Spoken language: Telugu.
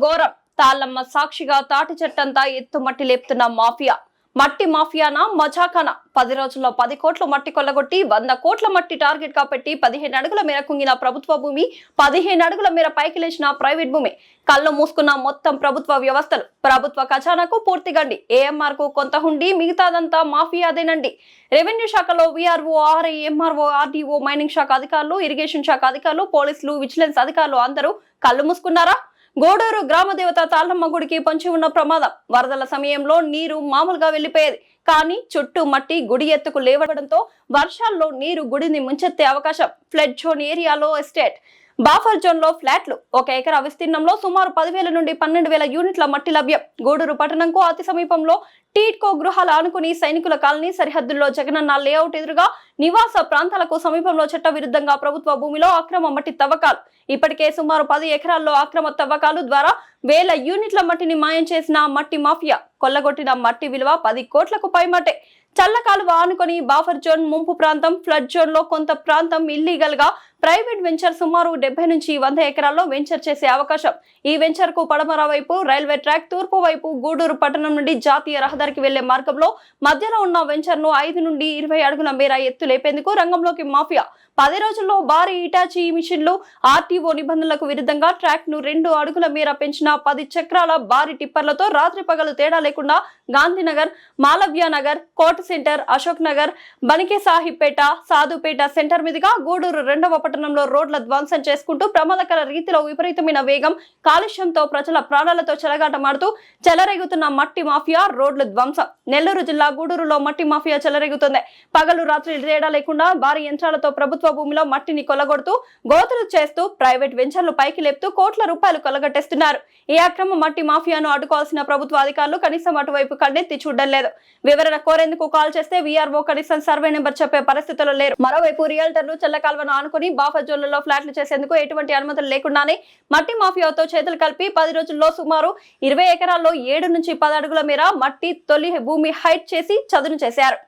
ఘోరం. తాళ్లమ్మ సాక్షిగా తాటి చెట్టంతా ఎత్తుమట్టి లేపుతున్న మాఫియా. మట్టి మాఫియానా మజాకానా? 10 రోజుల్లో 10 కోట్ల మట్టి కొల్లగొట్టి 100 కోట్ల మట్టి టార్గెట్ గా పెట్టి 15 అడుగుల మేర కుంగిన ప్రభుత్వ భూమి, 15 అడుగుల మేర పైకి లేచిన ప్రైవేట్ భూమి, కళ్ళు మూసుకున్న మొత్తం ప్రభుత్వ వ్యవస్థలు, ప్రభుత్వ ఖజానాకు పూర్తి గండి, ఏఎంఆర్ కు కొంత హుండి, మిగతాదంతా మాఫియాదేనండి. రెవెన్యూ శాఖలో VRO, RI, MRO, RDO, mining శాఖ అధికారులు, ఇరిగేషన్ శాఖ అధికారులు, పోలీసులు, విజిలెన్స్ అధికారులు అందరూ కళ్ళు మూసుకున్నారా? గూడూరు గ్రామ దేవత తాళ్లమ్మ గుడికి పొంచి ఉన్న ప్రమాదం. వరదల సమయంలో నీరు మామూలుగా వెళ్లిపోయేది, కానీ చుట్టూ మట్టి గుడి ఎత్తుకు లేవడంతో వర్షాల్లో నీరు గుడిని ముంచెత్తే అవకాశం. ఫ్లడ్ జోన్ ఏరియాలో ఎస్టేట్, బాఫర్ జోన్ లో ఫ్లాట్లు, 1 ఎకరా విస్తీర్ణంలో సుమారు 10,000 నుండి 12,000 యూనిట్ల మట్టి లభ్యం. గూడూరు పట్టణంకు అతి సమీపంలో టీడ్కో గృహాల ఆనుకుని సైనికుల కాలనీ సరిహద్దుల్లో జగనన్న లేఅవుట్ ఎదురుగా నివాస ప్రాంతాలకు సమీపంలో చట్ట విరుద్ధంగా ప్రభుత్వ భూమిలో అక్రమ మట్టి తవ్వకాలు. ఇప్పటికే సుమారు 10 ఎకరాల్లో అక్రమ తవ్వకాలు ద్వారా 1000 యూనిట్ల మట్టిని మాయం చేసిన మట్టి మాఫియా. కొల్లగొట్టిన మట్టి విలువ 10 కోట్లకు పైమటే. చల్లకాలువ ఆనుకొని బాఫర్ జోన్ ముంపు ప్రాంతం, ఫ్లడ్ జోన్ లో కొంత ప్రాంతం ఇల్లీగల్ గా ప్రైవేట్ వెంచర్ సుమారు 70 నుంచి 100 ఎకరాల్లో వెంచర్ చేసే అవకాశం. ఈ వెంచర్ కు పడమర వైపు రైల్వే ట్రాక్, తూర్పు వైపు గూడూరు పట్టణం నుండి జాతీయ రహదారికి వెళ్లే మార్గంలో మధ్యలో ఉన్న వెంచర్ ను 5 నుండి 20 అడుగుల మేర ఎత్తు లేపేందుకు రంగంలోకి మాఫియా. 10 రోజుల్లో భారీ ఇటాచీ మిషన్లు, ఆర్టీఓ నిబంధనలకు విరుద్ధంగా ట్రాక్ ను 2 అడుగుల మేర పెంచిన 10 చక్రాల భారీ టిప్పర్లతో రాత్రి పగలు తేడా లేకుండా గాంధీనగర్, మాలవ్య నగర్, కోట సెంటర్, అశోక్ నగర్, బనికే సాహిబ్పేట, సాధుపేట సెంటర్ మీదుగా గూడూరు 2వ పట్టణంలో రోడ్ల ధ్వంసం చేసుకుంటూ ప్రమాదకర రీతిలో విపరీతమైన వేగం, కాలుష్యంతో ప్రజల ప్రాణాలతో చెలగాటమాడుతూ చెలరేగుతున్న మట్టి మాఫియా, రోడ్ల ధ్వంసం. నెల్లూరు జిల్లా గూడూరులో మట్టి మాఫియా చెలరేగుతుంది. పగలు రాత్రి తేడా లేకుండా భారీ యంత్రాలతో ప్రభుత్వ భూమిలో మట్టిని కొల్లగొడుతూ గోతులు చేస్తూ ప్రైవేట్ వెంచర్లు పైకి లేపుతూ కోట్ల రూపాయలు కొల్లగొట్టేస్తున్నారు. ఈ అక్రమ మట్టి మాఫియాను అడ్డుకోవాల్సిన ప్రభుత్వ అధికారులు కనీసం అటువైపు కన్నెత్తి చూడడం లేదు. వివరణ కోరేందుకు కాల్ చేస్తే వీఆర్ఓ కనీసం సర్వే నెంబర్ చెప్పే పరిస్థితుల్లో లేరు. మరోవైపు రియల్టర్లు చెల్లకాల్వను ఆనుకుని బాఫర్ జోన్లలో ఫ్లాట్లు చేసేందుకు ఎటువంటి అనుమతులు లేకుండానే మట్టి మాఫియాతో చేతులు కలిపి 10 రోజుల్లో సుమారు 20 ఎకరాల్లో 7 నుంచి 10 అడుగుల మేర మట్టి తొలి భూమి హైట్ చేసి చదును చేశారు.